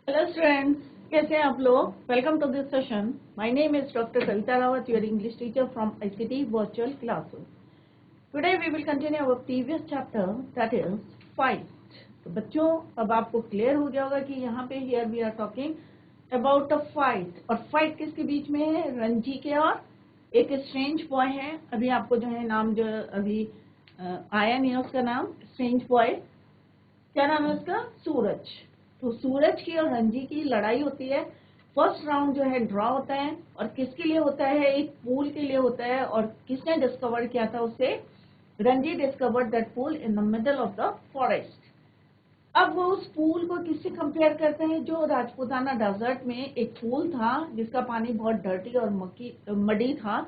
Hello students, कैसे हैं आप लोग। Welcome to this session. My name is doctor Kavita Rawat, your English teacher from ICT virtual classes. Today we will continue our previous chapter, that is fight. तो बच्चों, अब आपको clear हो गया होगा कि यहाँ पे here we are talking about a fight. और फाइट किसके बीच में है? रणजी के और एक स्ट्रेंज बॉय है। अभी आपको जो है नाम जो अभी आया नहीं है उसका नाम, स्ट्रेंज बॉय। क्या नाम है उसका? सूरज। तो सूरज की और रणजी की लड़ाई होती है। फर्स्ट राउंड जो है ड्रॉ होता है, और किसके लिए होता है? एक पूल के लिए होता है। और किसने डिस्कवर किया था उसे? Ranji discovered that pool in the middle of the forest. अब वो उस पूल को किससे कंपेयर करते हैं? जो राजपूताना डेजर्ट में एक पूल था जिसका पानी बहुत डर्टी और मडी था,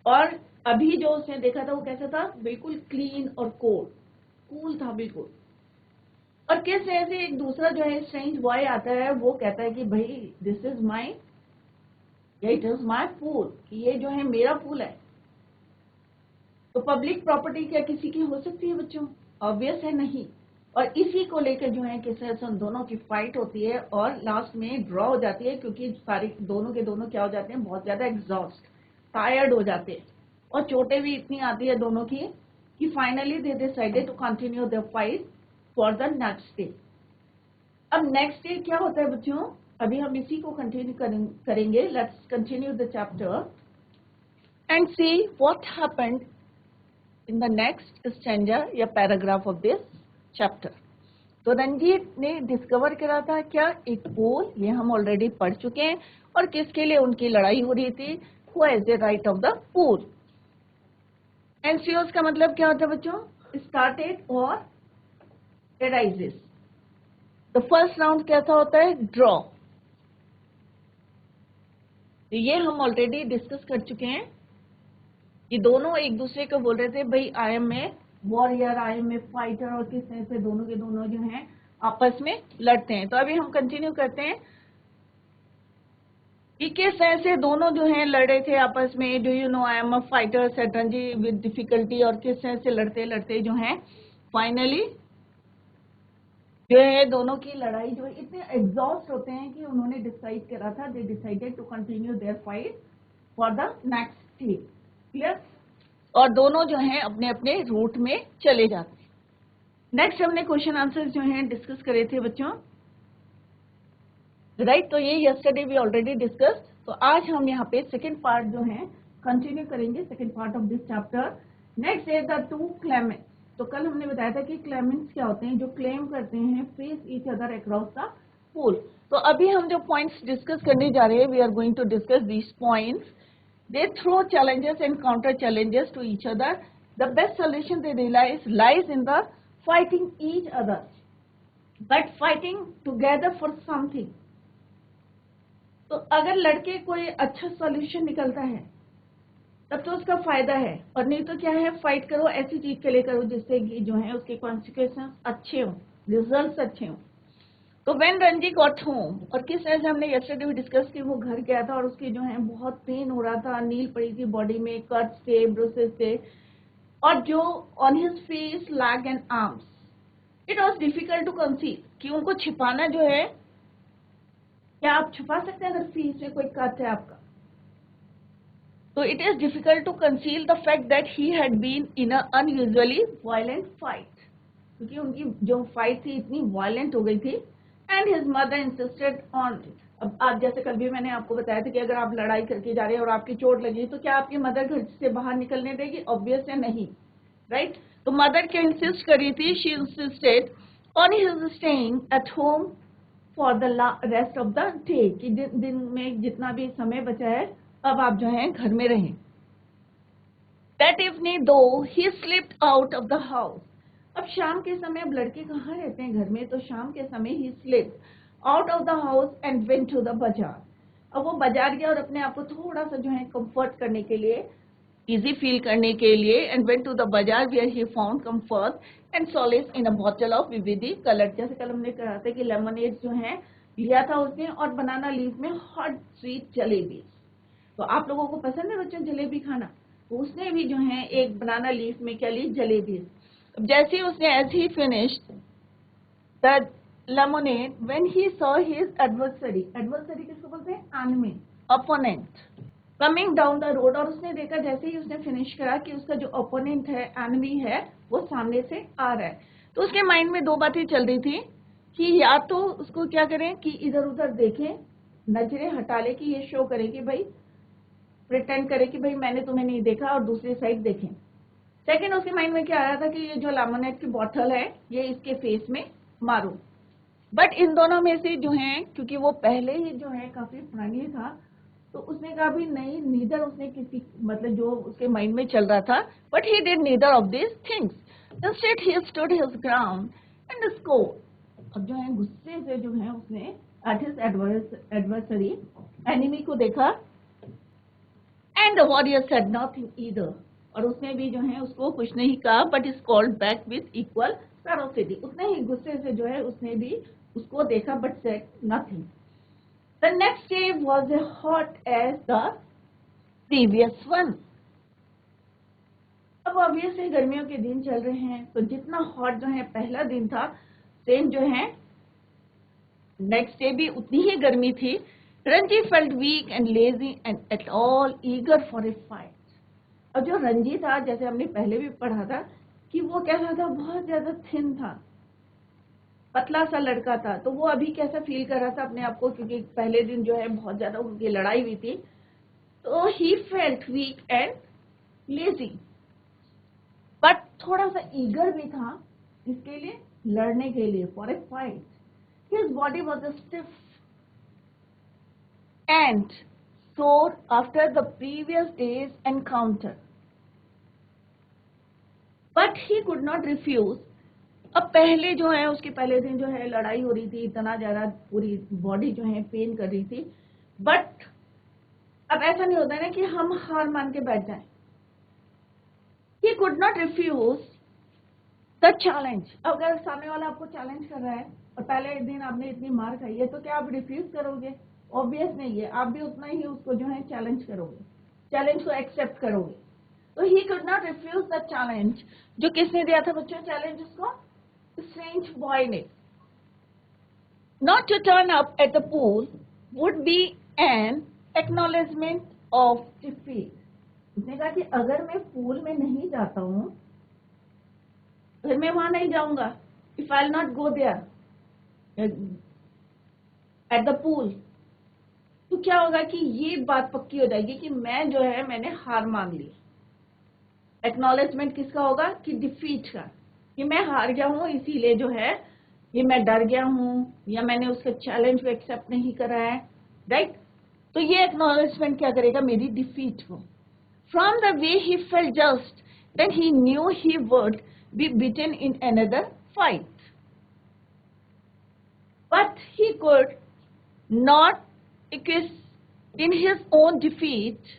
और अभी जो उसने देखा था वो कैसा था? बिल्कुल क्लीन और कूल था बिल्कुल। और किस ऐसे एक दूसरा जो है स्ट्रेंज बॉय आता है, वो कहता है कि भाई this is my, it is my pool, कि ये जो है मेरा पूल है। तो पब्लिक प्रॉपर्टी क्या किसी की हो सकती है बच्चों? ऑब्वियस है नहीं। और इसी को लेकर जो है किस तरह से उन दोनों की फाइट होती है और लास्ट में ड्रॉ हो जाती है, क्योंकि सारे दोनों के दोनों क्या हो जाते हैं? बहुत ज्यादा एग्जॉस्ट, टायर्ड हो जाते हैं, और चोटें भी इतनी आती है दोनों की कि finally they decided to continue the fight for the next day. अब नेक्स्ट डे क्या होता है बच्चों? अभी हम इसी को कंटिन्यू करेंगे। Let's continue the chapter and see what happened in the next stanza या पैराग्राफ ऑफ दिस चैप्टर। तो रंजीत ने डिस्कवर करा था क्या? एक पोल, ये हम ऑलरेडी पढ़ चुके हैं। और किसके लिए उनकी लड़ाई हो रही थी? Who has the right of the pole. NCOs का मतलब क्या होता है बच्चों? स्टार्टेड और एराइजेस। द फर्स्ट राउंड कैसा होता है? ड्रॉ। तो ये हम ऑलरेडी डिस्कस कर चुके हैं कि दोनों एक दूसरे को बोल रहे थे भाई I am a warrior, I am a fighter, और किस तरह से दोनों के दोनों जो हैं आपस में लड़ते हैं। तो अभी हम कंटिन्यू करते हैं कि किस तरह से दोनों जो हैं लड़ रहे थे आपस में। Do you know I am a fighter said Ranji with difficulty. और किस तरह से लड़ते लड़ते जो हैं फाइनली जो है दोनों की लड़ाई जो है इतने एग्जॉस्ट होते हैं कि उन्होंने डिसाइड करा था, they decided to continue their fight for the next day. Clear? और दोनों जो हैं अपने अपने रूट में चले जाते हैं। नेक्स्ट हमने क्वेश्चन आंसर जो हैं डिस्कस करे थे बच्चों, राइट? तो ये यस्टरडे वी ऑलरेडी डिस्कस। तो आज हम यहाँ पे सेकंड पार्ट जो है कंटिन्यू करेंगे, second part of this chapter. Next is the two Clements. तो कल हमने बताया था कि क्लेमेंट्स क्या होते हैं? जो क्लेम करते हैं face each other across the pool. तो अभी हम जो पॉइंट्स डिस्कस करने जा रहे हैं, we are going to discuss these points. They throw challenges and counter challenges to each other. The best solution they realize lies in the fighting each other, but fighting together for something. तो अगर लड़के कोई अच्छा solution निकलता है तब तो उसका फायदा है, और नहीं तो क्या है? फाइट करो, ऐसी चीज के लिए करो जिससे कि जो है उसके कॉन्सिक्वेंसेस अच्छे हों, रिजल्ट्स अच्छे हों। तो व्हेन रणजी गॉट होम, और किस तरह से हमने यस्टरडे भी डिस्कस की, वो घर गया था और उसकी जो है बहुत पेन हो रहा था, नील पड़ी थी बॉडी में, कट्स थे, ब्रूसेस थे, और जो on his face, leg and arms, it was difficult to conceal, कि उनको छिपाना जो है, क्या आप छुपा सकते हैं अगर फेस में कोई कट है आपका? तो it is difficult to conceal the fact that he had been in a unusually violent fight, क्योंकि उनकी जो फाइट थी इतनी वायलेंट हो गई थी। And his mother insisted on it. अब आप जैसे कल भी मैंने आपको बताया था कि अगर आप लड़ाई करके जा रहे हैं और आपकी चोट लगी, तो क्या आपकी मदर घर से बाहर निकलने देगी? ऑब्वियस है नहीं, राइट? तो मदर क्या इंसिस्ट करी थी? She insisted on his staying at home for the rest of the day, कि दिन में जितना भी समय बचा है अब आप जो है घर में रहें। दैट इवनिंग दो ही slipped out of the house. अब शाम के समय, अब लड़के कहाँ रहते हैं घर में, तो शाम के समय ही slipped out of the house and went to the bazaar. अब वो बाजार गया और अपने आप को थोड़ा सा जो है कंफर्ट करने के लिए, इजी फील करने के लिए, and went to the bazaar where he found comfort and solace in a bottle of विविधी कलर। जैसे कल हमने कहा था कि लेमनेड जो है लिया था उसने, और बनाना लीफ में हॉट स्वीट जलेबी। तो आप लोगों को पसंद है बच्चों जलेबी खाना? तो उसने भी जो है एक बनाना लीफ में क्या ली? जलेबी। अब जैसे ही उसने as he finished the lemonade when he saw his adversary, adversary किसको बोलते हैं? Enemy, opponent, coming down the road, और उसने देखा जैसे ही उसने फिनिश करा कि उसका जो ओपोनेंट है, एनिमी है, वो सामने से आ रहा है। तो उसके माइंड में दो बातें चल रही थी कि या तो उसको क्या करें कि इधर उधर देखें, नजरें हटा ले, कि ये शो करे कि भाई, प्रिटेंड करे कि भाई मैंने तुम्हें नहीं देखा, और दूसरी साइड देखें। सेकंड उसके माइंड में क्या आ रहा था कि ये जो लेमोनेड की बॉटल है ये इसके फेस में मारूं। बट इन दोनों में से जो है, क्योंकि वो पहले ही जो है काफी पुरानी था, तो उसने कहा भी नहीं, नीदर, उसने किसी मतलब जो उसके माइंड में चल रहा था, but he did neither of this things, instead he stood his ground and scored. अब जो है गुस्से से जो है उसने एट हिज एडवर्सरी, एनिमी को देखा, and the warrior said nothing either, और उसने भी जो है उसको कुछ नहीं कहा, but is called back with equal ferocity, उतने ही गुस्से से जो है उसने भी उसको देखा, but said nothing. The next day was as hot as the previous one. अब ऑब्वियसली गर्मियों के दिन चल रहे हैं, तो जितना हॉट जो है पहला दिन था, सेम जो है नेक्स्ट डे भी उतनी ही गर्मी थी। Ranji felt weak and lazy and at all eager for a fight. अब जो रंजी था, जैसे हमने पहले भी पढ़ा था कि वो कैसा था, बहुत ज्यादा थिन था, पतला सा लड़का था। तो वो अभी कैसा फील कर रहा था अपने आप को, क्योंकि पहले दिन जो है बहुत ज्यादा उनकी लड़ाई हुई थी, तो he felt weak and lazy, but थोड़ा सा ईगर भी था इसके लिए, लड़ने के लिए, for a fight. His body was stiff and sore after the previous day's encounter, but he could not refuse. अब पहले जो है उसके पहले दिन जो है लड़ाई हो रही थी, इतना ज्यादा पूरी बॉडी जो है पेन कर रही थी, बट अब ऐसा नहीं होता है ना कि हम हार मान के बैठ जाएं। He could not refuse the challenge. अगर सामने वाला आपको चैलेंज कर रहा है और पहले दिन आपने इतनी मार खाई है, तो क्या आप रिफ्यूज करोगे? ऑब्वियस नहीं है, आप भी उतना ही उसको जो है चैलेंज करोगे, चैलेंज को एक्सेप्ट करोगे। तो he could not refuse the challenge. जो किसने दिया था बच्चों चैलेंज उसको? स्ट्रेंज बॉय ने। Not to turn up at the pool would be an acknowledgement of defeat. उसने कहा कि अगर मैं पूल में नहीं जाता हूं, फिर मैं वहां नहीं जाऊंगा, if I will not go there at the pool, तो क्या होगा कि ये बात पक्की हो जाएगी कि मैं जो है मैंने हार मान ली। एक्नॉलेजमेंट किसका होगा? कि डिफीट का, कि मैं हार गया हूं, इसीलिए जो है ये मैं डर गया हूं, या मैंने उसके चैलेंज को एक्सेप्ट नहीं करा है, राइट? तो ये एक्नॉलेजमेंट क्या करेगा? मेरी डिफीट को। From the way he felt just, then he knew he would be beaten in another fight. But he could not acquiesce in his own defeat.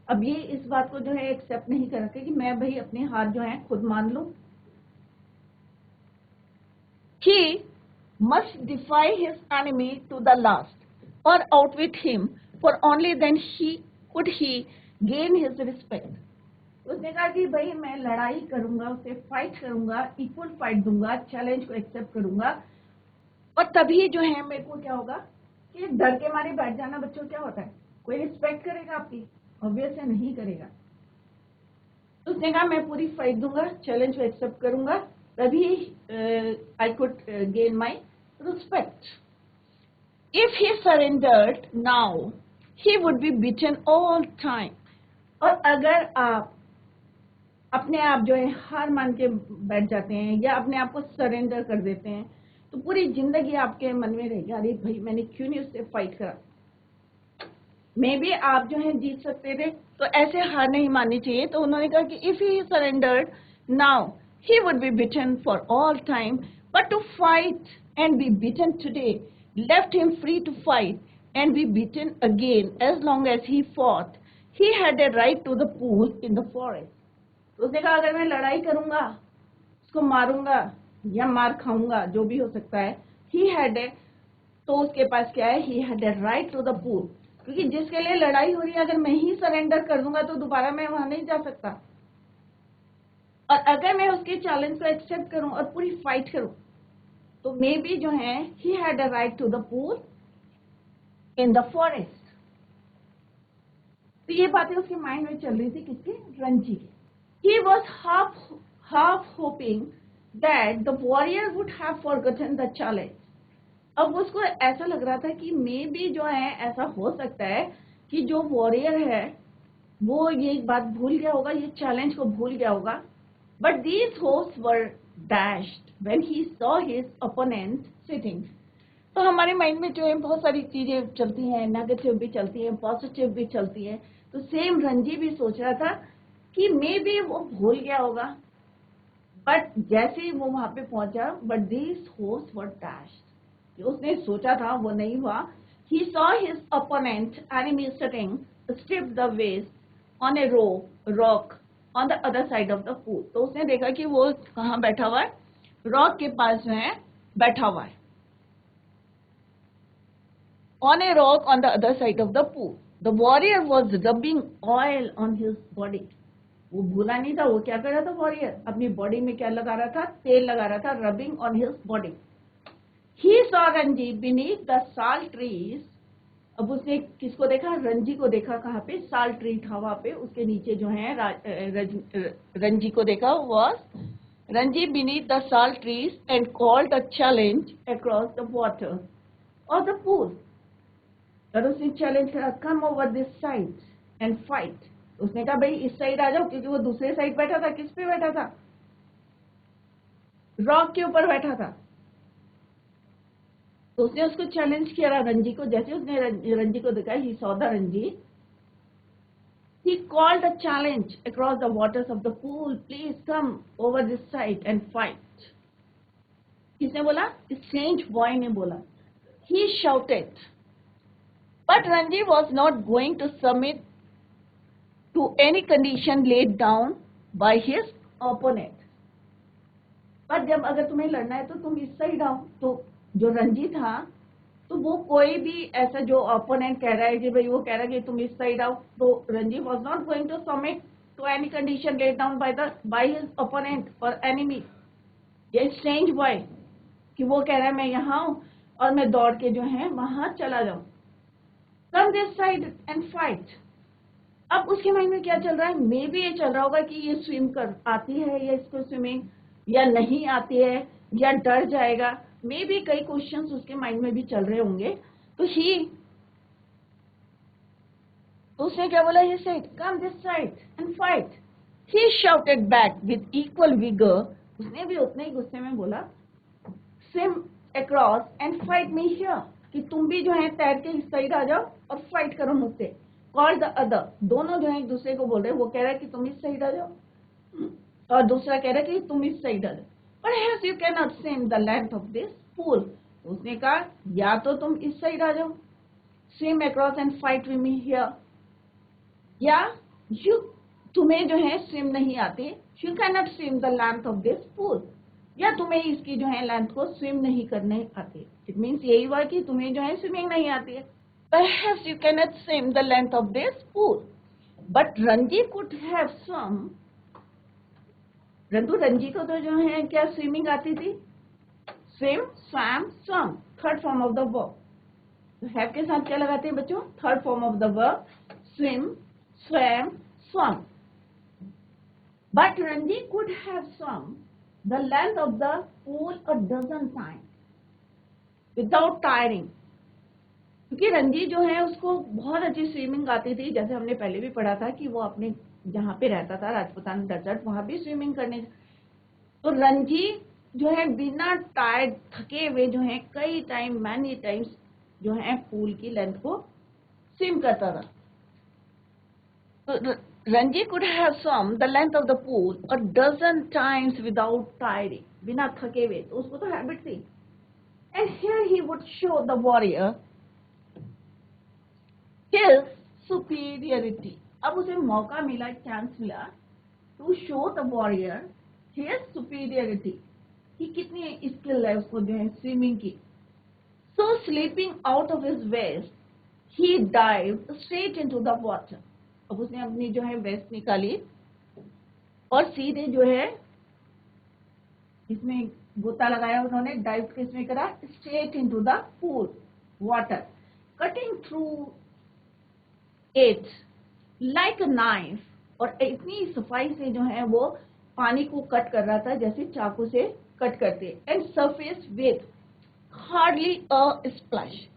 अब ये इस बात को जो है एक्सेप्ट नहीं कर रखे कि मैं भाई अपनी हार जो है खुद मान लूं। He must defy his enemy to the last, or outwit him, for only then could he gain his respect. उसने कहा कि भाई मैं लड़ाई करूंगा, उससे फाइट करूंगा, इक्वल फाइट दूंगा, चैलेंज को एक्सेप्ट करूंगा, और तभी जो है मेरे को क्या होगा कि डर के मारे बैठ जाना बच्चों क्या होता है? कोई रिस्पेक्ट करेगा आपकी? ऑब्वियस है नहीं करेगा। तो उसने कहा मैं पूरी फाइट दूंगा, चैलेंज को एक्सेप्ट करूंगा, तभी I could gain my respect. If he surrendered now he would B beaten all time. और अगर आप अपने आप जो है हार मान के बैठ जाते हैं या अपने आप को सरेंडर कर देते हैं, तो पूरी जिंदगी आपके मन में रहेगी, अरे भाई मैंने क्यों नहीं उससे फाइट करा। मे बी आप जो है जीत सकते थे, तो ऐसे हार नहीं माननी चाहिए। तो उन्होंने कहा कि if he surrendered now he would be beaten for all time, but to fight and be beaten today left him free to fight and be beaten again as long as he fought. He had a right to the pool in the forest. उसने कहा अगर मैं लड़ाई करूंगा, उसको मारूंगा या मार खाऊंगा, जो भी हो सकता है, ही हैड ए, तो उसके पास क्या है? He had a right to the pool. क्योंकि जिसके लिए लड़ाई हो रही है, अगर मैं ही सरेंडर कर दूंगा तो दोबारा मैं वहां नहीं जा सकता। और अगर मैं उसके चैलेंज को एक्सेप्ट करूं और पूरी फाइट करूं, तो मे बी जो है he had a right to the pool in the forest. तो ये बातें उसके माइंड में चल रही थी, किसके? रंजी के। He was half hoping that the warrior would have forgotten the challenge. अब उसको ऐसा लग रहा था कि मे बी जो है ऐसा हो सकता है कि जो वॉरियर है वो ये बात भूल गया होगा, ये चैलेंज को भूल गया होगा। But these hopes were dashed when he saw his opponent sitting. तो हमारे माइंड में जो है बहुत सारी चीजें चलती हैं, नेगेटिव भी चलती हैं, पॉजिटिव भी चलती है। तो सेम रंजी भी सोच रहा था कि मे बी वो भूल गया होगा, बट जैसे ही वो वहां पे पहुंचा, but these hopes were dashed, जो उसने सोचा था वो नहीं हुआ। He saw his opponent enemy sitting stiff the waist on a rock on the other side of the pool। तो उसने देखा कि वो कहाँ बैठा हुआ है? रॉक के पास जो है बैठा हुआ है। On a rock on the other side of the pool, the warrior was rubbing oil on his body। वो भूला नहीं था, वो क्या कर रहा था वॉरियर? अपनी बॉडी में क्या लगा रहा था? तेल लगा रहा था, rubbing on his body. He saw Ranji beneath the sal trees। अब उसने किसको देखा? रंजी को देखा। कहाँ पे? साल ट्री था वहां पे, उसके नीचे जो है रंजी को देखा। वॉज रंजी बीनीथ द साल trees and called the challenge across the water और द पूल। और उसने चैलेंज करा, come over this side and fight. उसने कहा भाई इस साइड आ जाओ, क्योंकि वो दूसरे साइड बैठा था। किस पे बैठा था? रॉक के ऊपर बैठा था। तो उसने उसको चैलेंज किया रंजी को। जैसे उसने रंजी को देखा, he saw the Ranji, he called a challenge across the waters of the pool, please come over this side and fight। किसने बोला? स्ट्रेंज बॉय ने बोला। he shouted, but Ranji was not going to submit to any condition laid down by his opponent। पर जब अगर तुम्हें लड़ना है तो तुम इस साइड आओ। तो जो रंजी था, तो वो कोई भी ऐसा जो ओपोनेंट कह रहा है कि भाई वो कह रहा है कि तुम इस साइड आओ, तो Ranji was not going to submit to any condition laid down by his opponent और एनिमी। ये स्ट्रेंज बॉय कि वो कह रहा है मैं यहाँ हूं और मैं दौड़ के जो है वहां चला जाऊं। Come this side and fight. अब उसके माइंड में क्या चल रहा है? मे बी ये चल रहा होगा कि ये स्विम कर आती है या इसको स्विमिंग, या नहीं आती है, या डर जाएगा। मे बी कई क्वेश्चंस उसके माइंड में भी चल रहे होंगे। तो उसने क्या बोला? He said, come this side and fight. He shouted back with equal vigour. उसने भी उतने ही गुस्से में बोला, swim across and fight me here, कि तुम भी जो है तैर के इस साइड आ जाओ और फाइट करो मुझसे। Call the other. दोनों जो है एक दूसरे को बोल रहे हैं। वो कह रहा है कि तुम इस साइड आ जाओ और दूसरा कह रहा है कि तुम इस साइड आ जाओ। Perhaps you cannot swim the length of this pool। उसने कहा या तो तुम इस साइड आ जाओ, swim across and fight with me here, या तुम्हें जो है स्विम नहीं आती, you cannot swim the length of this pool, या तुम्हें इसकी जो है लेंथ को स्विम नहीं करने आती। इट मीन्स यही हुआ कि तुम्हें जो है स्विमिंग नहीं आती है। Perhaps you cannot swim the length of this pool, but Ranji could have swum। Ranji को तो जो है क्या स्विमिंग आती थी? Swim, swam, swum, third form of the verb. तो हैव के साथ क्या लगाते हैं बच्चों? Third form of the verb, swim, swam, swum. But Ranji could have swum the length of the pool a dozen times without tiring. क्योंकि रंजी जो है उसको बहुत अच्छी स्विमिंग आती थी। जैसे हमने पहले भी पढ़ा था कि वो अपने जहाँ पे रहता था राजपुतान डेजर्ट, वहां भी स्विमिंग करने। तो रंजी जो है बिना टायर्ड थके हुए जो है कई टाइम, मैनी टाइम्स जो है पूल की लेंथ को स्विम करता था। तो Ranji could have swum the length of the pool a dozen times without tiring, बिना थके हुए। तो उसको तो हैबिट थी। And here he would show the warrior his superiority. अब उसे मौका मिला, चांस मिला to show the warrior his superiority, कि कितनी स्किल है उसको जो है स्विमिंग की। So slipping out of his vest he dived straight into the water. अब उसने अपनी जो है वेस्ट निकाली और सीधे जो है इसमें गोता लगाया उन्होंने, डाइव किस में करा, straight into the pool water, cutting through it like a knife, और इतनी सफाई से जो है वो पानी को कट कर रहा था जैसे चाकू से कट करते, and surface with hardly a splash,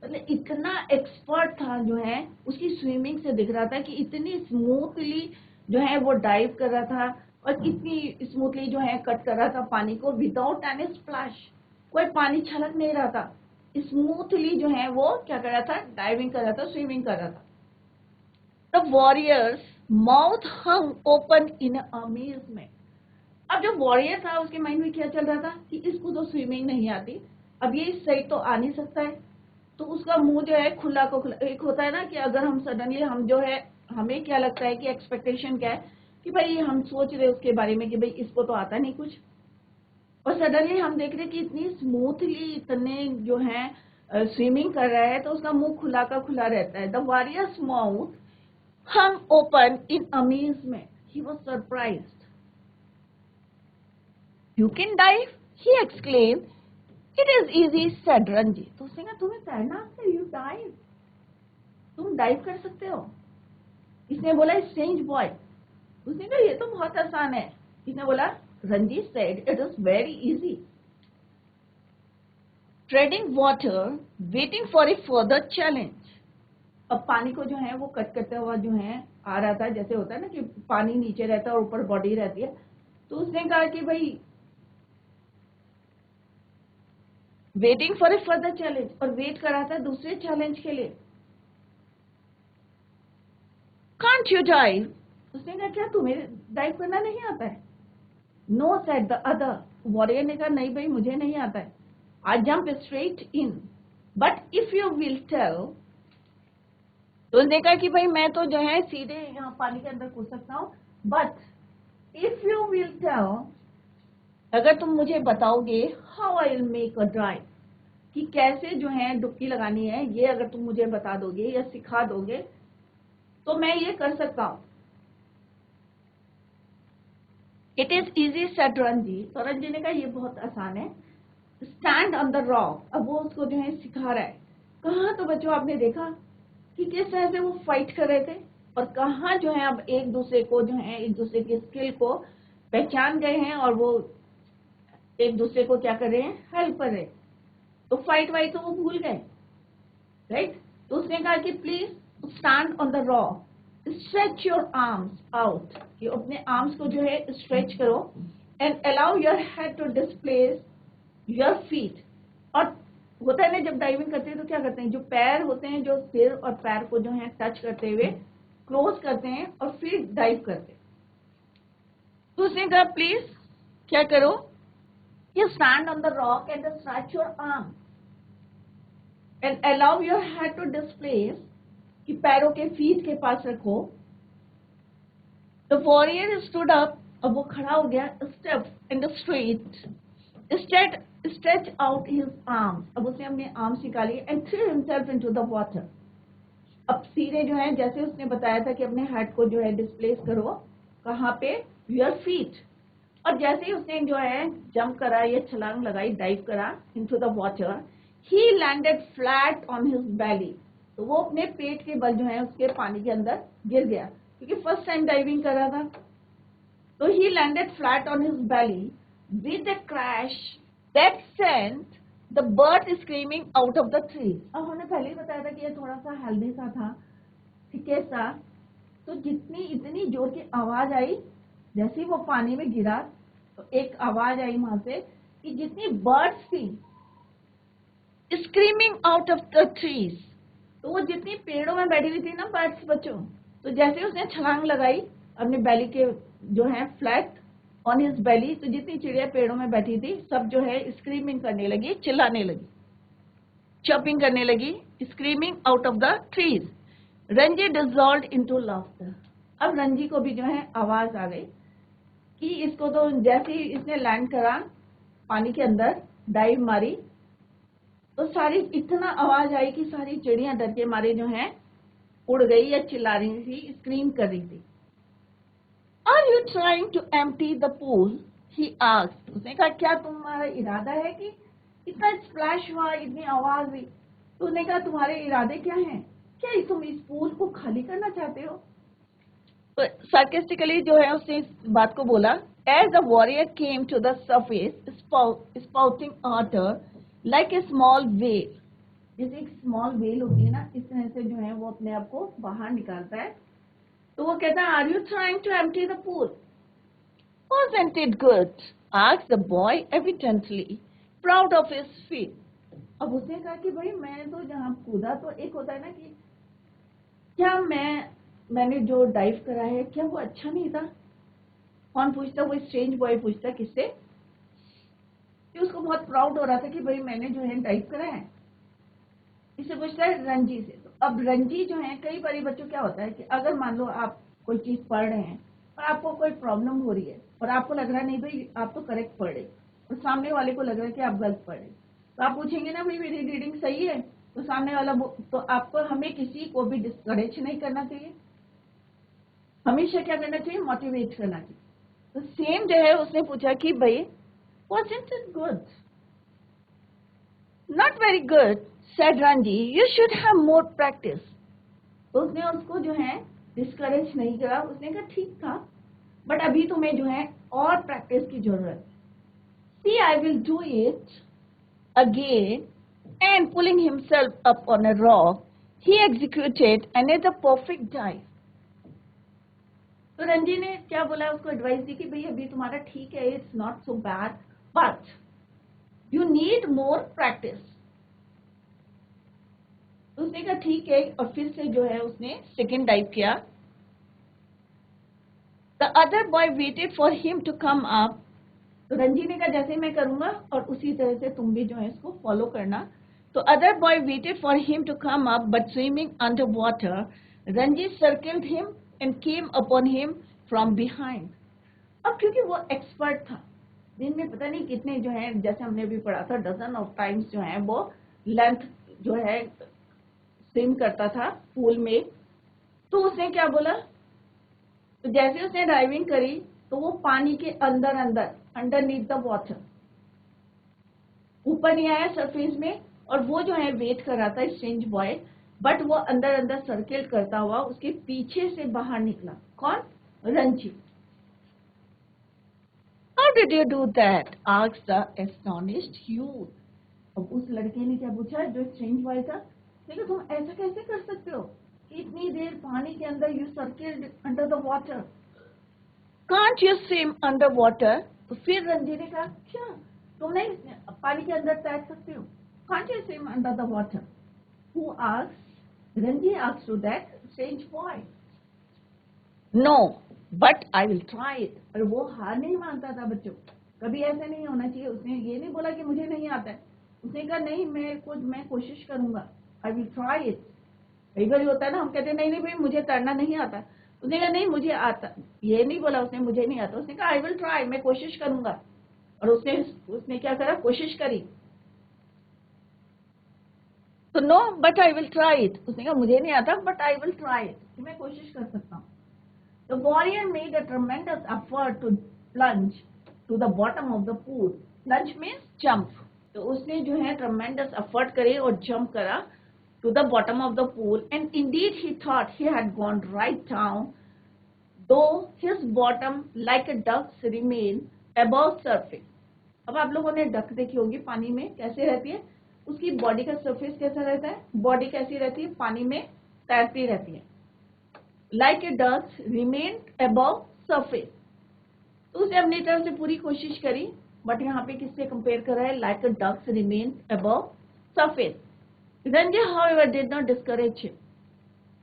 मतलब इतना एक्सपर्ट था जो है, उसकी स्विमिंग से दिख रहा था कि इतनी स्मूथली जो है वो डाइव कर रहा था और कितनी स्मूथली जो है कट कर रहा था पानी को, विदाउट एनी स्प्लैश, कोई पानी छलक नहीं रहा था, स्मूथली जो है वो क्या कर रहा था, डाइविंग कर रहा था, स्विमिंग कर रहा था। The warriors mouth hung open in amazement, अब जो वॉरियर था उसके माइंड में क्या चल रहा था कि इसको तो स्विमिंग नहीं आती, अब ये इस साइड तो आ नहीं सकता है, तो उसका मुंह जो है खुला को खुला, एक होता है ना कि अगर हम सडनली हम जो है, हमें क्या लगता है कि एक्सपेक्टेशन क्या है कि भाई हम सोच रहे उसके बारे में कि भाई इसको तो आता नहीं कुछ, और सडनली हम देख रहे कि इतनी स्मूथली इतने जो है स्विमिंग कर रहा है, तो उसका मुंह खुला का खुला रहता है। The warriors mouth hung open in amazement. He was surprised. You can dive? He exclaimed. It is easy, said Ranji. तो उसने कहा तुम्हें तैरना आता है? You dive? तुम डाइव कर सकते हो? इसने बोला स्ट्रेंज बॉय, उसने कहा ये तो बहुत आसान है। इसने बोला Ranji said it is very easy. Treading water, waiting for a further challenge. अब पानी को जो है वो कट करता हुआ जो है आ रहा था, जैसे होता है ना कि पानी नीचे रहता है और ऊपर बॉडी रहती है, तो उसने कहा कि भाई waiting for a further challenge, और वेट कर रहा था दूसरे चैलेंज के लिए। कांट यू डाइव, उसने कहा क्या तुम्हें डाइव करना नहीं आता है? No said the other, warrior ने कहा नहीं भाई मुझे नहीं आता है, I jump straight in, but if you will tell, तो उसने कहा कि भाई मैं तो जो है सीधे यहाँ पानी के अंदर कूद सकता हूँ, but if you will tell, अगर तुम मुझे बताओगे, how I will make a dive, कि कैसे जो है डुबकी लगानी है, ये अगर तुम मुझे बता दोगे या सिखा दोगे तो मैं ये कर सकता हूँ। It is easy said Ranji, तो रंजी ने कहा ये बहुत आसान है। स्टैंड ऑन द रॉक, अब वो उसको जो है सिखा रहा है। कहा तो बच्चों आपने देखा कि किस तरह से वो फाइट कर रहे थे, और कहाँ जो है अब एक दूसरे को जो है एक दूसरे की स्किल को पहचान गए हैं, और वो एक दूसरे को क्या कर रहे हैं, हेल्प कर रहे हैं। तो फाइट वाइट तो वो भूल गए, राइट। तो उसने कहा कि please stand on the rock, stretch your arms out, कि अपने आर्म्स को जो है स्ट्रेच करो, and allow your head to displace your feet. और होता है ना जब डाइविंग करते हैं तो क्या करते हैं, जो पैर होते हैं जो सिर और पैर को जो है टच करते हुए क्लोज करते हैं और फिर डाइव करते हैं। तो उसने कहा प्लीज क्या करो, you stand on the rock and stretch your arm and allow your head to displace, कि पैरों के फीट के पास रखो। The warrior stood up, अब वो खड़ा हो गया, step in the street, stretch out his arms, अब उसने अपने आर्म्स निकाली and threw himself into the water। अब सीधे जो है जैसे उसने बताया था कि अपने हेड को जो है डिस्प्लेस करो, कहाँ पे, योर फीट, और जैसे ही उसने जो है जंप करा या छलांग लगाई, डाइव करा into the water, he landed flat on his belly, तो वो अपने पेट के बल जो है उसके पानी के अंदर गिर गया, क्योंकि फर्स्ट टाइम डाइविंग कर रहा था। तो he landed flat on his belly with a crash that sent the bird screaming out of the tree. अब हमने पहले ही बताया था कि ये थोड़ा सा हेल्दी सा था, ठीके सा, तो जितनी इतनी जोर की आवाज आई जैसे ही वो पानी में गिरा, तो एक आवाज आई वहां से कि जितनी बर्ड्स थी screaming out of the trees, तो वो जितनी पेड़ों में बैठी हुई थी ना बर्ड्स बच्चों, तो जैसे उसने छलांग लगाई अपने बैली के जो है फ्लैट ऑन हिज बैली, तो जितनी चिड़िया पेड़ों में बैठी थी सब जो है स्क्रीमिंग करने लगी, चिल्लाने लगी, चॉपिंग करने लगी, screaming out of the trees. Ranji dissolved into laughter, अब रंजी को भी जो है आवाज आ गई कि इसको तो जैसे ही इसने लैंड करा पानी के अंदर, डाइव मारी, तो सारी इतना आवाज आई कि सारी चिड़ियां डर के मारे जो है उड़ गई या चिल्ला रही थी, स्क्रीम कर रही थी। Are you trying to empty the pool, he asked, उसने कहा क्या तुम्हारा इरादा है कि इतना स्प्लैश हुआ, इतनी आवाज हुई, तो उसने कहा तुम्हारे इरादे क्या हैं, क्या तुम इस पूल को खाली करना चाहते हो? तो sarcastically जो है उसने इस बात को बोला, as the warrior came to the surface spouting water like a small whale, जैसे एक स्मॉल वेल होती है ना, इस तरह से जो है वो अपने आप को बाहर निकालता है। तो वो कहता है, are you trying to empty the pool? Wasn't it good? asked the boy evidently proud of his feat. अब उसने कहा कि भाई मैं तो जहाँ कूदा, तो एक होता है ना कि क्या मैंने जो डाइव करा है क्या वो अच्छा नहीं था? कौन पूछता? वो स्ट्रेंज बॉय पूछता किससे? कि उसको बहुत प्राउड हो रहा था कि भाई मैंने जो है डाइव करा है। इससे पूछता है रंजी से। तो अब रंजी जो है, कई बार बच्चों क्या होता है कि अगर मान लो आप कोई चीज पढ़ रहे हैं और आपको कोई प्रॉब्लम हो रही है और आपको लग रहा है नहीं भाई आप तो करेक्ट पढ़ रहे, और सामने वाले को लग रहा है कि आप गलत पढ़ रहे, तो आप पूछेंगे ना भाई मेरी रीडिंग सही है, तो सामने वाला तो आपको हमें किसी को भी डिस्करेज नहीं करना चाहिए, हमेशा क्या करना चाहिए? मोटिवेट करना चाहिए। तो सेम जो है उसने पूछा कि भाई wasn't it good? Not very good, said Ranji. You should have more practice. तो उसने उसको जो है डिस्करेज नहीं करा, उसने कहा ठीक था, बट अभी तुम्हें जो है और प्रैक्टिस की जरूरत है। See, I will do it again. And pulling himself up on a rock, he executed another perfect dive. तो रंजी ने क्या बोला, उसको एडवाइस दी कि भाई अभी तुम्हारा ठीक है, it's not so bad, but you need more practice. उसने कहा ठीक है, और फिर से जो है उसने सेकेंड डाइव किया। The other boy waited for him to come up. तो रंजी ने कहा जैसे मैं करूंगा और उसी तरह से तुम भी जो है इसको फॉलो करना। तो other boy waited for him to come up but swimming underwater, Ranji circled him and came upon him from behind. अब क्योंकि वो एक्सपर्ट था, दिन में पता नहीं कितने जो है, जैसे हमने अभी पढ़ा था, डजन ऑफ टाइम्स जो है वो लेंथ जो है स्विम करता था पूल में। तो उसने क्या बोला, तो जैसे उसने डाइविंग करी तो वो पानी के अंदर अंडरनीथ द वाटर, ऊपर नहीं आया सरफेस में, और वो जो है वेट कर रहा था स्ट्रेंज बॉय, बट वो अंदर सर्किल करता हुआ उसके पीछे से बाहर निकला। कौन? Ranji. How did you do that? asked the astonished youth. अब उस लड़के ने क्या पूछा जो स्ट्रेंज बॉय था, देखो तुम ऐसा कैसे कर सकते हो कि इतनी देर पानी के अंदर you circled under the water, can't you swim under water? तो फिर रंजी ने कहा क्या तुम नहीं पानी के अंदर तैर सकते हो? Can't you swim under the water? Who asked? Ranji asked to that strange boy. No but I will try it. और वो हार नहीं मानता था बच्चों, कभी ऐसा नहीं होना चाहिए। उसने ये नहीं बोला कि मुझे नहीं आता है, उसने कहा नहीं मैं कोशिश करूंगा, आई विल ट्राई इट। कई बार होता है ना, हम कहते हैं नहीं भाई मुझे तैरना नहीं आता, उसने कहा नहीं मुझे आता, ये नहीं बोला उसने मुझे नहीं आता, उसने कहा आई विल ट्राई, मैं कोशिश करूंगा। और उसने क्या करा, कोशिश करी। तो no but I will try it, उसने कहा मुझे नहीं आता but I will try it, मैं कोशिश कर सकता हूँ। The warrior made a tremendous effort to plunge to the bottom of the pool. Plunge means jump. तो उसने जो है tremendous effort करे और jump करा to the bottom of the pool, and indeed he thought he had gone right down, though his bottom like a duck's remained above surface. अब आप लोगों ने डक देखी होगी पानी में कैसे रहती है, उसकी बॉडी का सरफेस कैसा रहता है, बॉडी कैसी रहती है, पानी में तैरती रहती है, like a duck remained above surface. तो उसने अपनी तरफ से पूरी कोशिश करी, बट यहाँ पे किससे कंपेयर कर रहा है, like a duck remained above surface. Ranji however did not discourage him.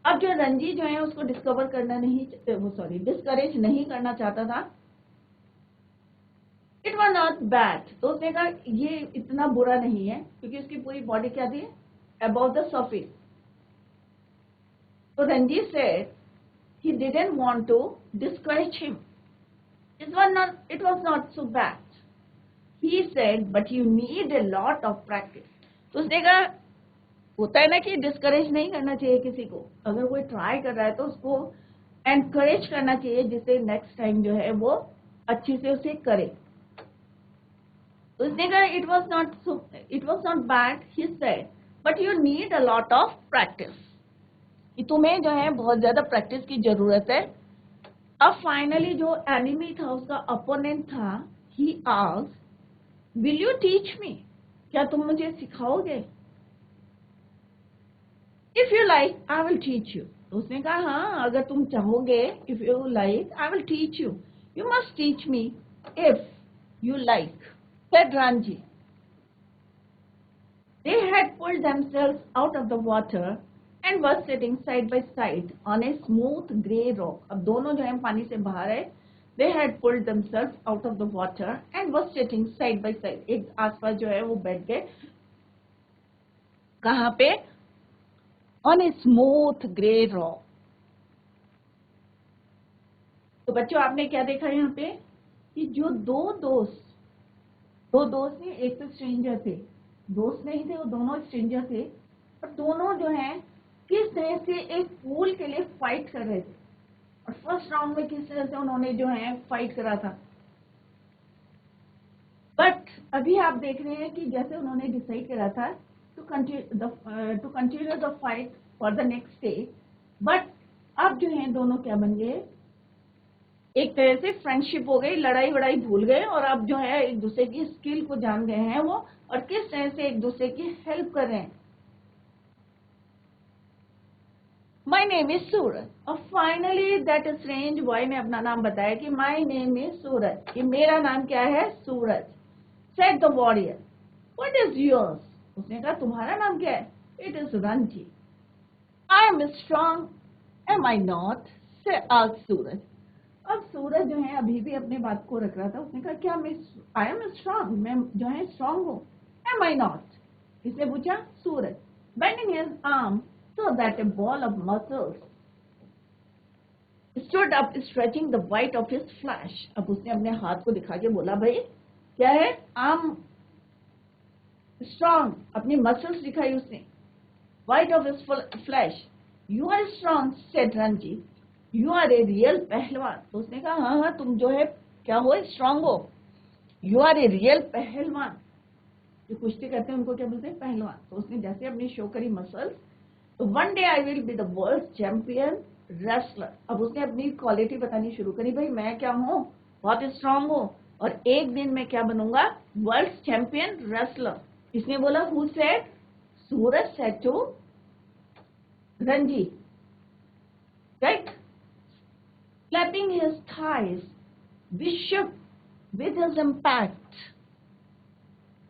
अब जो रंजी जो है उसको डिस्करेज नहीं करना चाहता था। इट वॉज नॉट बैड, तो उसने कहा ये इतना बुरा नहीं है, क्योंकि उसकी पूरी बॉडी क्या थी, अबव द सरफेस। तो Ranji said he didn't want to discourage him. It was not so bad. He said, but you need a lot of practice. तो उसने कहा होता है ना कि डिस्करेज नहीं करना चाहिए किसी को, अगर कोई ट्राई कर रहा है तो उसको एनकरेज करना चाहिए, जिससे नेक्स्ट टाइम जो है वो अच्छी से उसे करे। उसने कहा it was not bad, he said, but you need a lot of practice, कि तुम्हें जो है बहुत ज्यादा प्रैक्टिस की जरूरत है। अब फाइनली जो एनिमी था, उसका अपोनेंट था, he asked, will you teach me, क्या तुम मुझे सिखाओगे? If you like I will teach you, तो उसने कहा हाँ, अगर तुम चाहोगे, if you like I will teach you, you must teach me if you like, said Ranji. They had pulled themselves out of the water and were sitting side by side on a smooth grey rock. अब दोनों जो है पानी से बाहर है। They had pulled themselves out of the water and were sitting side by side. एक आसपास जो है वो बैठ गए, कहाँ पे? On a smooth grey rock. तो बच्चों आपने क्या देखा यहाँ पे कि जो दो दोस्त ने, एक तो स्ट्रेंजर थे, दोस्त नहीं थे, वो दोनों स्ट्रेंजर थे, और दोनों जो है किस तरह से एक फूल के लिए फाइट कर रहे थे, और फर्स्ट राउंड में किस तरह से उन्होंने जो है फाइट करा था। बट अभी आप देख रहे हैं कि जैसे उन्होंने डिसाइड करा था to continue the fight for the next day, but अब जो है दोनों क्या बन गए, एक तरह से फ्रेंडशिप हो गई, लड़ाई वड़ाई भूल गए, और अब जो है एक दूसरे की स्किल को जान गए हैं वो, और किस तरह से एक दूसरे की हेल्प कर रहे हैं। माई नेम इज सूरज, और फाइनली दैट स्ट्रेंज बॉय ने अपना नाम बताया कि माई नेम इज सूरज, कि मेरा नाम क्या है? Suraj. Said the warrior, what is yours? उसने कहा तुम्हारा नाम क्या है? It is Ranji. I am strong, am I not? से आज सूरज। अब सूरज जो है अभी भी अपने बात को रख रहा था, उसने कहा क्या मैं, आई एम स्ट्रांग, मैं जो है स्ट्रांग हूँ, एम आई नॉट? इसने पूछा Suraj, bending his arm so that a ball of muscles stood up stretching the white of his flesh. अब उसने अपने हाथ को दिखा के बोला भाई क्या है? आर्म स्ट्रांग, अपनी मसल्स दिखाई उसने, white of his flesh. You are strong, said Ranji. You are a real पहलवान। तो उसने कहा हाँ हाँ तुम जो है क्या हो? स्ट्रांग हो। You are a real पहलवान, जो कुश्ती करते हैं उनको क्या बोलते हैं? पहलवान। तो उसने जैसे अपनी शो करी मसल्स, तो one day I will be the world champion wrestler. अब उसने अपनी क्वालिटी बतानी शुरू करी, भाई मैं क्या हूँ? बहुत स्ट्रांग हूँ, और एक दिन मैं क्या बनूंगा? World champion wrestler. इसने बोला who said? Suraj said to Ranji, right? Clapping his thighs, we shook with his impact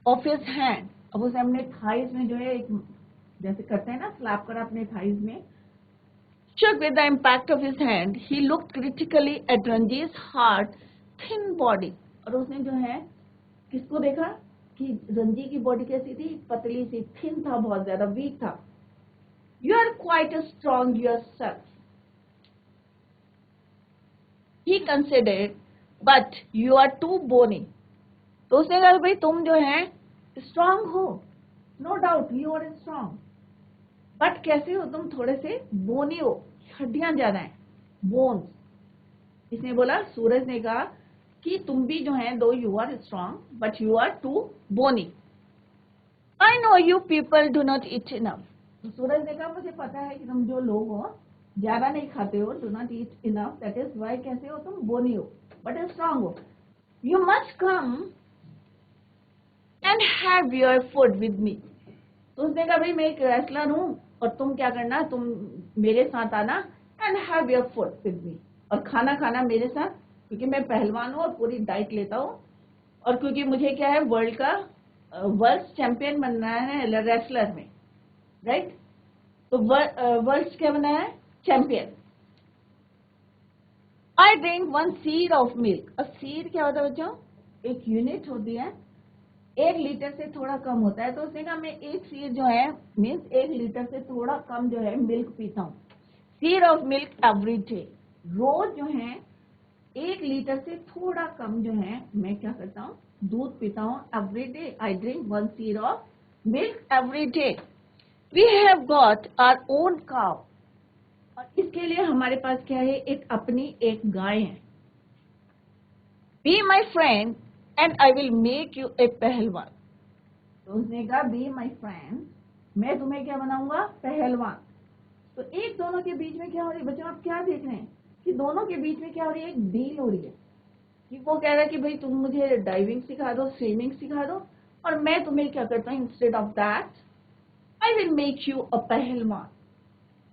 of his hand. अब उसने अपने थाइज में जो है एक जैसे करते हैं ना, स्लैप करा अपने थाइज में। Shook with the impact of his hand, he looked critically at Ranji's hard, thin body. और उसने जो है किसको देखा कि रंजी की बॉडी कैसी थी? पतली सी, थिन था, बहुत ज्यादा वीक था। You are quite strong yourself, he considered, but you are too bony. तो उसने कहा भाई तुम जो है स्ट्रांग हो, no doubt you are strong, but कैसे हो तुम? थोड़े से बोनी हो, हड्डियां ज्यादा हैं, बोन्स। इसने बोला, सूरज ने कहा कि तुम भी जो है, though you are strong but you are too bony. I know you people do not eat enough. Suraj ने कहा मुझे पता है कि तुम जो लोग हो ज्यादा नहीं खाते हो, do not eat enough, that is why कैसे हो तुम? बोनी हो बट स्ट्रांग हो। You must come and have your food with me. तो उसने कहा भाई मैं एक रेसलर हूँ, और तुम क्या करना, तुम मेरे साथ आना, and have your food with मी, और खाना खाना मेरे साथ, क्योंकि मैं पहलवान हूँ और पूरी डाइट लेता हूँ, और क्योंकि मुझे क्या है, वर्ल्ड चैंपियन बनना है रेसलर में, राइट? तो वर्ल्ड क्या बनना है? Champion. I drink one seed of milk. अब सीड क्या होता है बच्चों? एक यूनिट होती है, 1 लीटर से थोड़ा कम होता है। तो उसने कहा मैं एक सीड जो है मीन्स 1 लीटर से थोड़ा कम जो है मिल्क पीता हूँ। Seed of milk every day, रोज जो है 1 लीटर से थोड़ा कम जो है मैं क्या करता हूँ? दूध पीता हूँ। Every day I drink 1 seer of milk every day. We have got our own cow, और इसके लिए हमारे पास क्या है? एक अपनी एक गाय है। Be my friend and I will make you a pehlwan. तो उसने कहा बी माई फ्रेंड, मैं तुम्हें क्या बनाऊंगा, पहलवान। तो एक दोनों के बीच में क्या हो रही है बच्चों, आप क्या देख रहे हैं कि दोनों के बीच में क्या हो रही है, एक डील हो रही है कि वो कह रहा है कि भाई तुम मुझे डाइविंग सिखा दो, स्विमिंग सिखा दो, और मैं तुम्हें क्या करता हूँ, instead of that I will make you a पहलवान,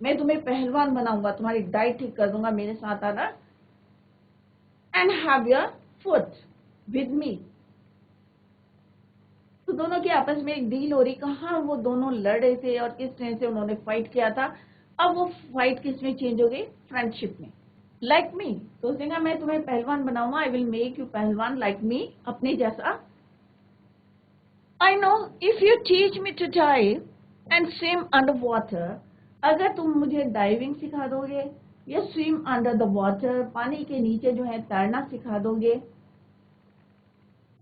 मैं तुम्हें पहलवान बनाऊंगा, तुम्हारी डाइट ठीक कर दूंगा, मेरे साथ आना, and have your food with me. तो दोनों के आपस में एक डील हो रही, कहाँ वो दोनों लड़ रहे थे और किस तरह से उन्होंने फाइट किया था। अब वो फाइट किस में चेंज हो गई, फ्रेंडशिप में। लाइक मी, तो उसने कहा मैं तुम्हें पहलवान बनाऊंगा, I will make you pahalwan like me, अपने जैसा। I know if you teach me to dive and swim under water, अगर तुम मुझे डाइविंग सिखा दोगे या स्विम अंडर द वाटर, पानी के नीचे जो है तैरना सिखा दोगे,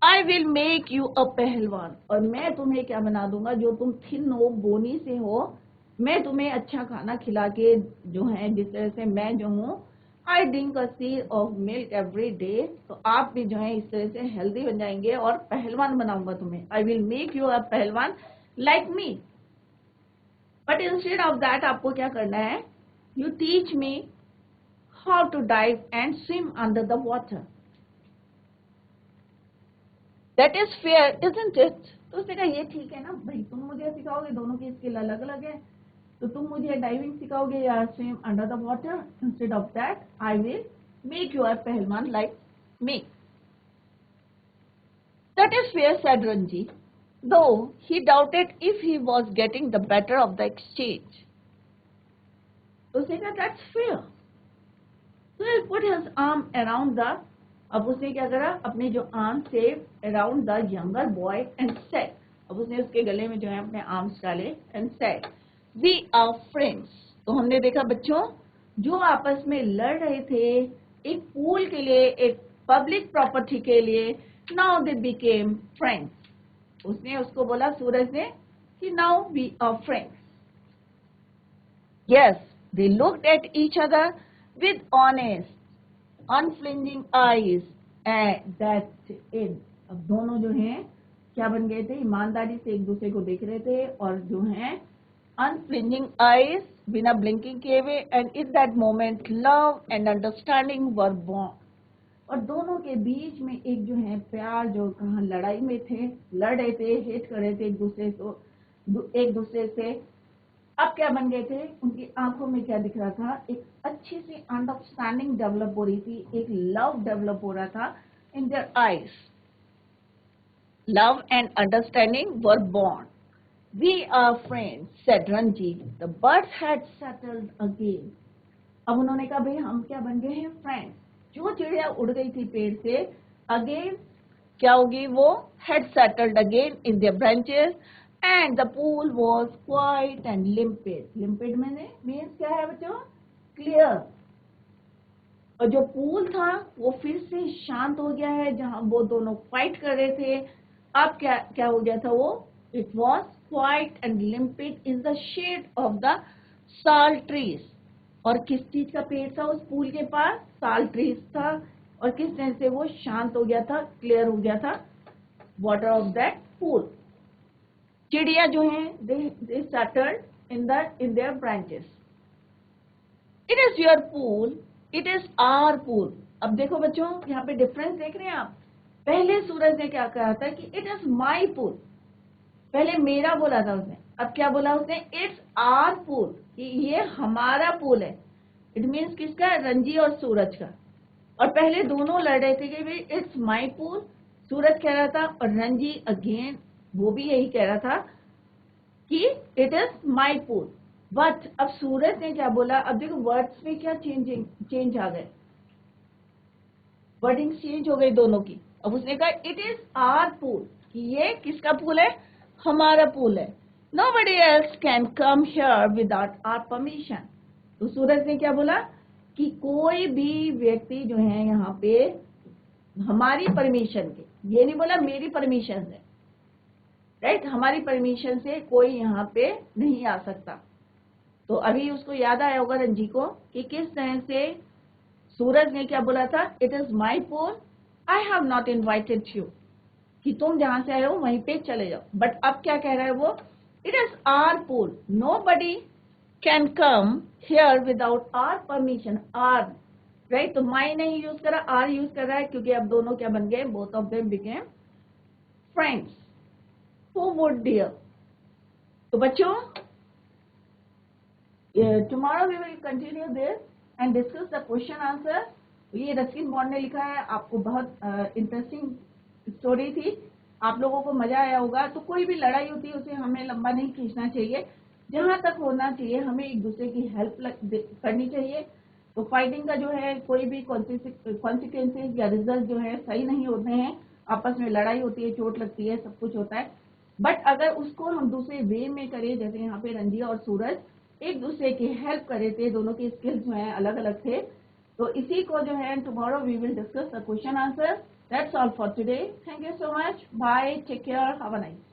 आई विल मेक यू अ पहलवान, और मैं तुम्हें क्या बना दूंगा, जो तुम थिन हो, बोनी से हो, मैं तुम्हें अच्छा खाना खिला के जो है, जिस तरह से मैं जो हूँ, I drink a seer of milk every day, तो आप भी जो है इस तरह से हेल्दी बन जाएंगे और पहलवान बनाऊंगा तुम्हें, I will make you a pehlwan like me. But instead of that आपको क्या करना है, you teach me how to dive and swim under the water, that is fair isn't it. तो उसने कहा ये ठीक है ना भाई, तुम मुझे सिखाओगे, दोनों की स्किल अलग अलग है, तो तुम मुझे डाइविंग सिखाओगे या swim under the water, instead of that I will make you a pehlwan like me. That is fair said Ranji, though he doubted if he was getting the better of the exchange. तो उसने कहा that's fair, so he put his arm around the, अब उसने क्या करा, अपने जो arm से around the younger boy and said, अब उसने उसके गले में जो है अपने आर्म्स डाले and said we are friends. तो हमने देखा बच्चों, जो आपस में लड़ रहे थे एक पूल के लिए, एक पब्लिक प्रॉपर्टी के लिए, नाउ दे बिकेम फ्रेंड्स। उसने उसको बोला, सूरज ने, कि now we are friends. Yes, they looked at each other with honest, unflinching eyes, and that's it. अब दोनों जो हैं क्या बन गए थे, ईमानदारी से एक दूसरे को देख रहे थे, और जो हैं अनफ्लिंजिंग आईज, बिना ब्लिंकिंग किए हुए, and in that moment love and understanding were born. और दोनों के बीच में एक जो है प्यार, जो कहाँ लड़ाई में थे, लड़ रहे थे, हेट कर रहे थे एक दूसरे से, अब क्या बन गए थे, उनकी आंखों में क्या दिख रहा था, एक अच्छी सी अंडरस्टैंडिंग डेवलप हो रही थी, एक लव डेवलप हो रहा था in their eyes. Love and understanding were born. We are friends said Ranji, the birds had settled again. अब उन्होंने कहा भाई हम क्या बन गए हैं, फ्रेंड्स। जो चिड़िया उड़ गई थी पेड़ से, अगेन क्या होगी, वो had settled again in their branches and the pool was quiet and limpid. Limpid means क्या है बच्चों, clear। और जो पूल था वो फिर से शांत हो गया है, जहां वो दोनों फाइट कर रहे थे, अब क्या क्या हो गया था वो, it was quiet and limpid in the shade of the sal trees। और किस चीज का पेड़ था उस पूल के पास, साल ट्रीज था, और किस तरह से वो शांत हो गया था, क्लियर हो गया था वाटर ऑफ दैट पूल। चिड़िया जो है they settled in their branches. It is your pool, it is our pool. अब देखो बच्चों, यहाँ पे डिफरेंस देख रहे हैं आप, पहले सूरज ने क्या कहा था कि इट इज माई पूल, पहले मेरा बोला था उसने, अब क्या बोला उसने, इट्स आवर पूल, कि ये हमारा पूल है। इट मीन्स किसका, रंजी और सूरज का। और पहले दोनों लड़ रहे थे कि भाई इट्स माई पूल, सूरज कह रहा था, और रंजी अगेन वो भी यही कह रहा था कि it is my pool. But अब सूरज ने क्या बोला, अब देखो वर्ड्स में क्या चेंज आ गए, वर्डिंग चेंज हो गई दोनों की। अब उसने कहा इट इज आवर पूल, कि ये किसका पूल है, हमारा पूल है। Nobody else can come here without our permission. तो सूरज ने क्या बोला कि कोई भी व्यक्ति जो है यहाँ पे हमारी परमिशन के, ये नहीं बोला मेरी परमिशन से, राइट, हमारी परमिशन से कोई यहाँ पे नहीं आ सकता। तो अभी उसको याद आया होगा रंजी को कि किस तरह से सूरज ने क्या बोला था, it is my pool, I have not invited you. कि तुम जहां से आए हो वहीं पे चले जाओ, बट अब क्या कह रहा है वो, it is our pool, nobody can come here without our permission. Our, right, तो माई नहीं यूज करा, आर यूज कर रहा है, क्योंकि अब दोनों क्या बन गए, both of them became friends. Who would dare. तो बच्चों, tomorrow we will continue this and discuss the question answer। ये रस्किन बॉन्ड ने लिखा है, आपको बहुत इंटरेस्टिंग स्टोरी थी, आप लोगों को मजा आया होगा। तो कोई भी लड़ाई होती है उसे हमें लंबा नहीं खींचना चाहिए, जहां तक होना चाहिए हमें एक दूसरे की हेल्प करनी चाहिए। तो फाइटिंग का जो है कोई भी कॉन्सिक्वेंसेज या रिजल्ट जो है सही नहीं होते हैं, आपस में लड़ाई होती है, चोट लगती है, सब कुछ होता है, बट अगर उसको हम दूसरे वे में करें, जैसे यहाँ पे रंजिया और सूरज एक दूसरे की हेल्प कर रहे थे, दोनों के स्किल्स जो हैं अलग अलग थे, तो इसी को जो है tomorrow we will discuss the question answer. That's all for today, thank you so much, bye, take care, have a nice